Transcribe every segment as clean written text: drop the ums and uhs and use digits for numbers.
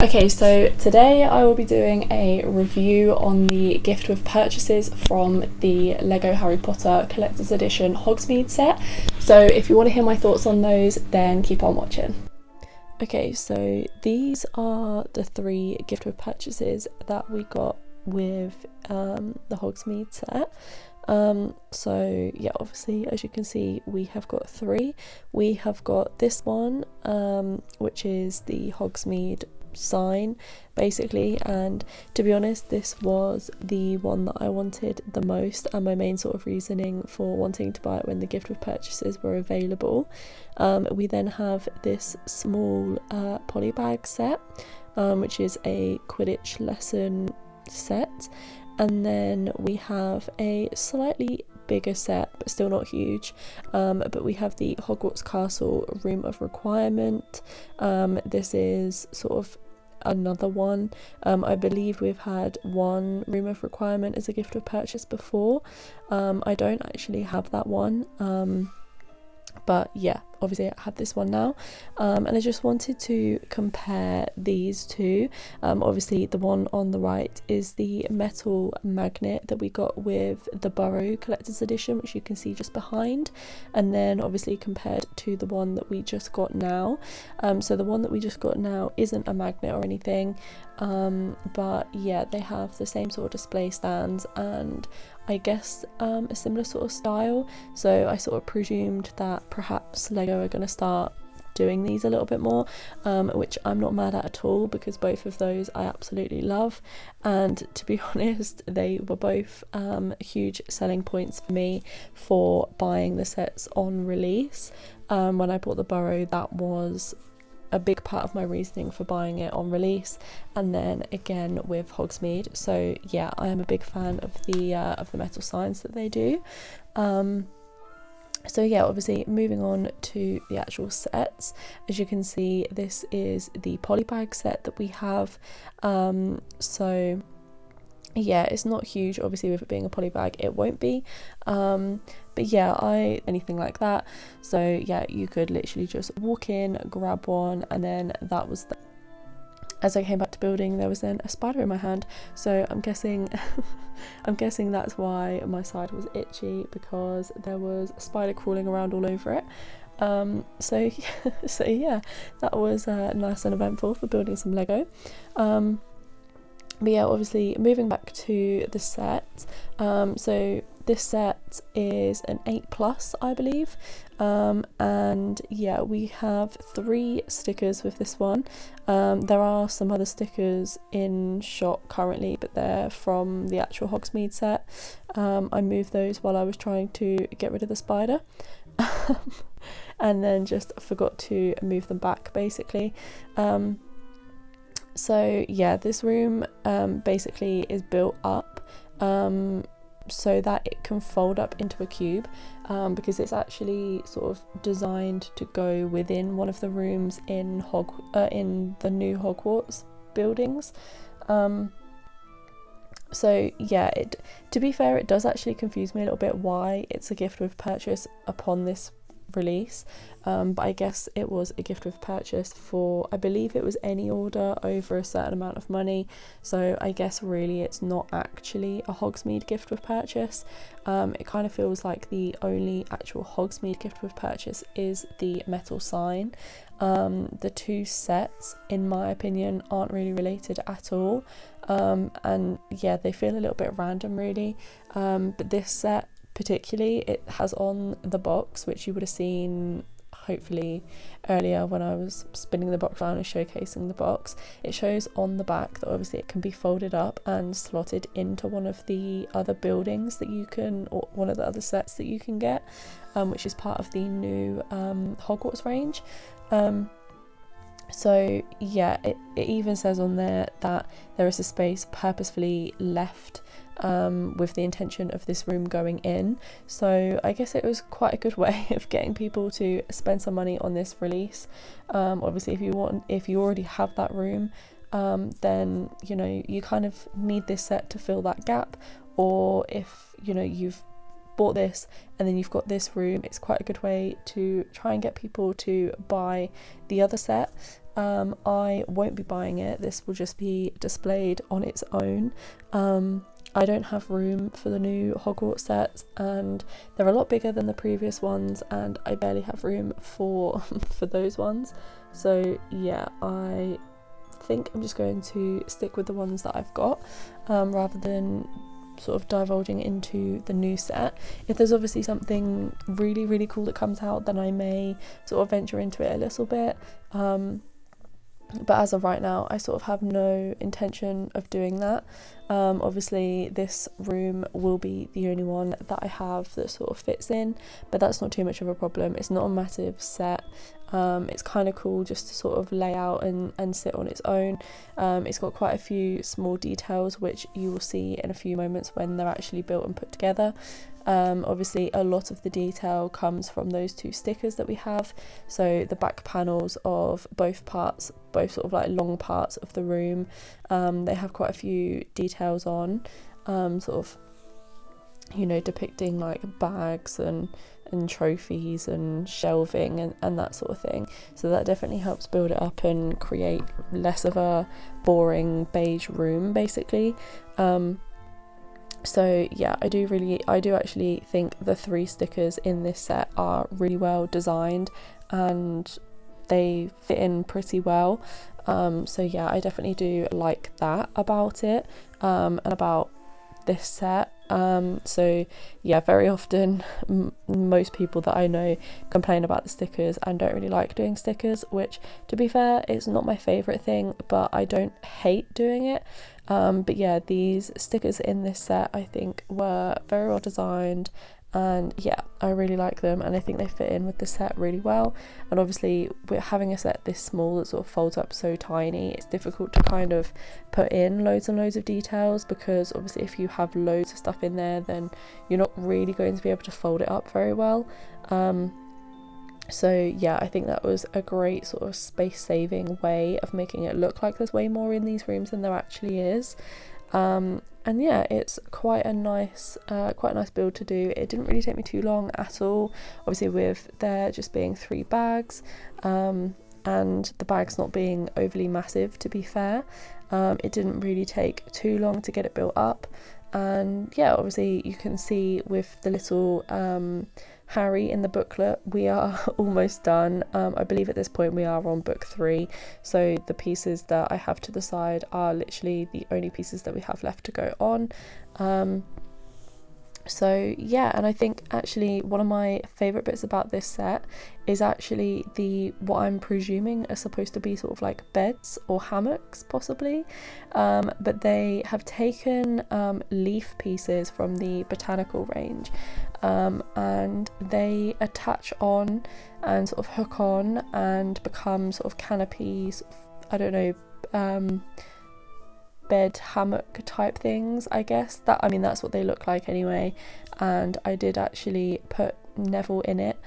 Okay, so today I will be doing a review on the gift with purchases from the Lego Harry Potter Collector's Edition Hogsmeade set. So if you want to hear my thoughts on those, then keep on watching. Okay, so these are the three gift with purchases that we got with the Hogsmeade set. So yeah, obviously as you can see we have got three. We have got this one, which is the Hogsmeade sign basically, and to be honest this was the one that I wanted the most and my main sort of reasoning for wanting to buy it when the gift with purchases were available. We then have this small polybag set, which is a Quidditch lesson set, and then we have a slightly bigger set but still not huge, but we have the Hogwarts Castle Room of Requirement. This is sort of another one. I believe we've had one Room of Requirement as a gift of purchase before. I don't actually have that one, but yeah, obviously I have this one now, and I just wanted to compare these two. Obviously the one on the right is the metal magnet that we got with the Burrow Collector's Edition, which you can see just behind, and then obviously compared to the one that we just got now. So the one that we just got now isn't a magnet or anything, but yeah, they have the same sort of display stands and I guess a similar sort of style, so I sort of presumed that perhaps Lego are going to start doing these a little bit more, which I'm not mad at all because both of those I absolutely love, and to be honest they were both huge selling points for me for buying the sets on release. When I bought the Burrow, that was a big part of my reasoning for buying it on release, and then again with Hogsmeade. So yeah, I am a big fan of the metal signs that they do. So yeah, obviously moving on to the actual sets, as you can see this is the polybag set that we have. So yeah, it's not huge, obviously with it being a polybag it won't be, but yeah, anything like that. So yeah, you could literally just walk in, grab one, and then that was as I came back to building there was then a spider in my hand, so I'm guessing I'm guessing that's why my side was itchy, because there was a spider crawling around all over it. So yeah, that was nice and eventful for building some Lego. But yeah, obviously moving back to the set, so this set is an 8+, I believe, and yeah, we have 3 stickers with this one. There are some other stickers in shop currently, but they're from the actual Hogsmeade set. I moved those while I was trying to get rid of the spider and then just forgot to move them back basically. So yeah, this room basically is built up so that it can fold up into a cube, because it's actually sort of designed to go within one of the rooms in the new Hogwarts buildings. So yeah, to be fair, it does actually confuse me a little bit why it's a gift with purchase upon this release, but I guess it was a gift with purchase for, I believe it was any order over a certain amount of money, so I guess really it's not actually a Hogsmeade gift with purchase. It kind of feels like the only actual Hogsmeade gift with purchase is the metal sign. The two sets in my opinion aren't really related at all, and yeah, they feel a little bit random really, but this set particularly, it has on the box, which you would have seen hopefully earlier when I was spinning the box around and showcasing the box, it shows on the back that obviously it can be folded up and slotted into one of the other buildings that you can, or one of the other sets that you can get, which is part of the new Hogwarts range. So yeah, it even says on there that there is a space purposefully left with the intention of this room going in, so I guess it was quite a good way of getting people to spend some money on this release. Obviously if you already have that room, then you know you kind of need this set to fill that gap, or if you know you've bought this and then you've got this room, it's quite a good way to try and get people to buy the other set. I won't be buying it. This will just be displayed on its own. I don't have room for the new Hogwarts sets, and they're a lot bigger than the previous ones, and I barely have room for those ones. So yeah, I think I'm just going to stick with the ones that I've got, rather than sort of divulging into the new set. If there's obviously something really cool that comes out, then I may sort of venture into it a little bit. But as of right now, I sort of have no intention of doing that. Obviously this room will be the only one that I have that sort of fits in, but that's not too much of a problem. It's not a massive set. It's kind of cool just to sort of lay out and sit on its own. It's got quite a few small details which you will see in a few moments when they're actually built and put together. Obviously a lot of the detail comes from those two stickers that we have, so the back panels of both parts, both sort of like long parts of the room, they have quite a few details on, sort of, you know, depicting like bags and trophies and shelving and that sort of thing. So that definitely helps build it up and create less of a boring beige room basically. So yeah, I do actually think the 3 stickers in this set are really well designed and they fit in pretty well. So yeah, I definitely do like that about it, and about this set. So yeah, very often most people that I know complain about the stickers and don't really like doing stickers, which to be fair, it's not my favourite thing, but I don't hate doing it. But yeah, these stickers in this set I think were very well designed, and yeah, I really like them and I think they fit in with the set really well. And obviously we're having a set this small that sort of folds up so tiny, it's difficult to kind of put in loads and loads of details, because obviously if you have loads of stuff in there then you're not really going to be able to fold it up very well. So yeah, I think that was a great sort of space saving way of making it look like there's way more in these rooms than there actually is. And yeah, it's quite a nice build to do. It didn't really take me too long at all, obviously with there just being 3 bags, and the bags not being overly massive, to be fair. It didn't really take too long to get it built up, and yeah, obviously you can see with the little Harry in the booklet we are almost done. I believe at this point we are on book 3, so the pieces that I have to the side are literally the only pieces that we have left to go on. So yeah, and I think actually one of my favourite bits about this set is actually what I'm presuming are supposed to be sort of like beds or hammocks possibly, but they have taken leaf pieces from the botanical range, and they attach on and sort of hook on and become sort of canopies, I don't know, bed hammock type things, I guess. That's what they look like anyway. And I did actually put Neville in it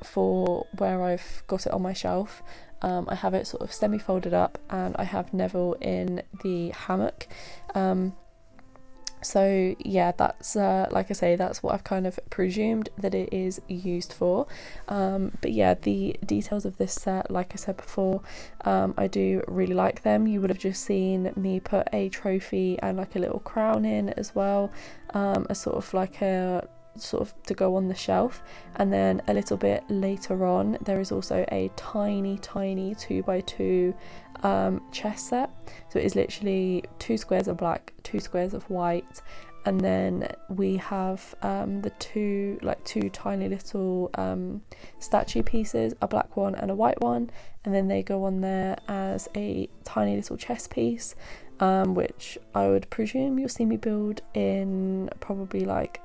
for where I've got it on my shelf. I have it sort of semi folded up and I have Neville in the hammock. So yeah, that's like I say, that's what I've kind of presumed that it is used for. But yeah, the details of this set, like I said before, I do really like them. You would have just seen me put a trophy and like a little crown in as well, as sort of like a sort of to go on the shelf. And then a little bit later on there is also a tiny 2x2 chess set. So it is literally 2 squares of black, 2 squares of white, and then we have the two tiny little statue pieces, a black one and a white one, and then they go on there as a tiny little chess piece, which I would presume you'll see me build in probably like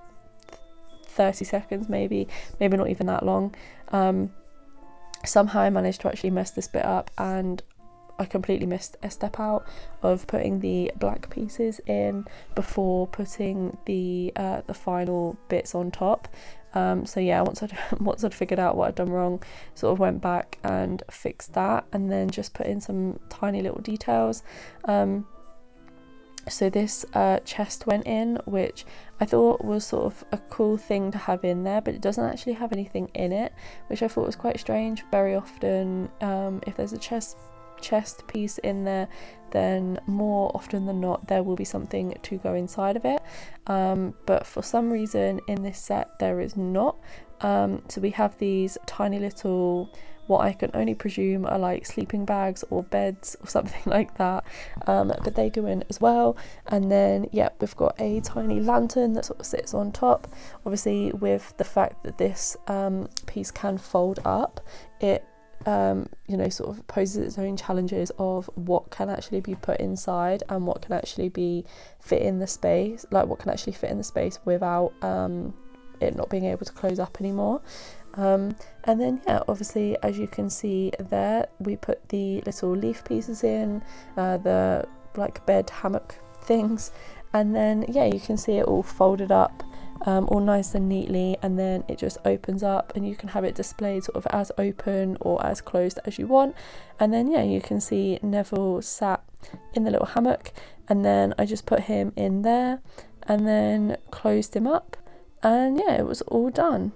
30 seconds, maybe not even that long. Somehow I managed to actually mess this bit up and I completely missed a step out of putting the black pieces in before putting the final bits on top. So yeah, once I'd figured out what I'd done wrong, sort of went back and fixed that and then just put in some tiny little details. So this chest went in, which I thought was sort of a cool thing to have in there, but it doesn't actually have anything in it, which I thought was quite strange. Very often if there's a chest piece in there, then more often than not there will be something to go inside of it, but for some reason in this set there is not. So we have these tiny little, what I can only presume are like sleeping bags or beds or something like that, but they go in as well. And then yeah, we've got a tiny lantern that sort of sits on top. Obviously with the fact that this piece can fold up, it you know, sort of poses its own challenges of what can actually be put inside and what can actually be fit in the space, like what can actually fit in the space without it not being able to close up anymore. And then yeah, obviously as you can see there, we put the little leaf pieces in, the like bed hammock things, and then yeah, you can see it all folded up, all nice and neatly, and then it just opens up and you can have it displayed sort of as open or as closed as you want. And then yeah, you can see Neville sat in the little hammock, and then I just put him in there and then closed him up, and yeah, it was all done.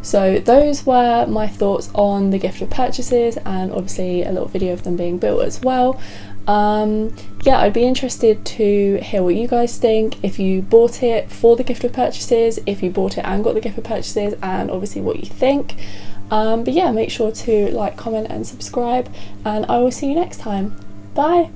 So those were my thoughts on the gift of purchases, and obviously a little video of them being built as well. Yeah, I'd be interested to hear what you guys think, if you bought it for the gift of purchases, if you bought it and got the gift of purchases, and obviously what you think. But yeah, make sure to like, comment and subscribe, and I will see you next time. Bye!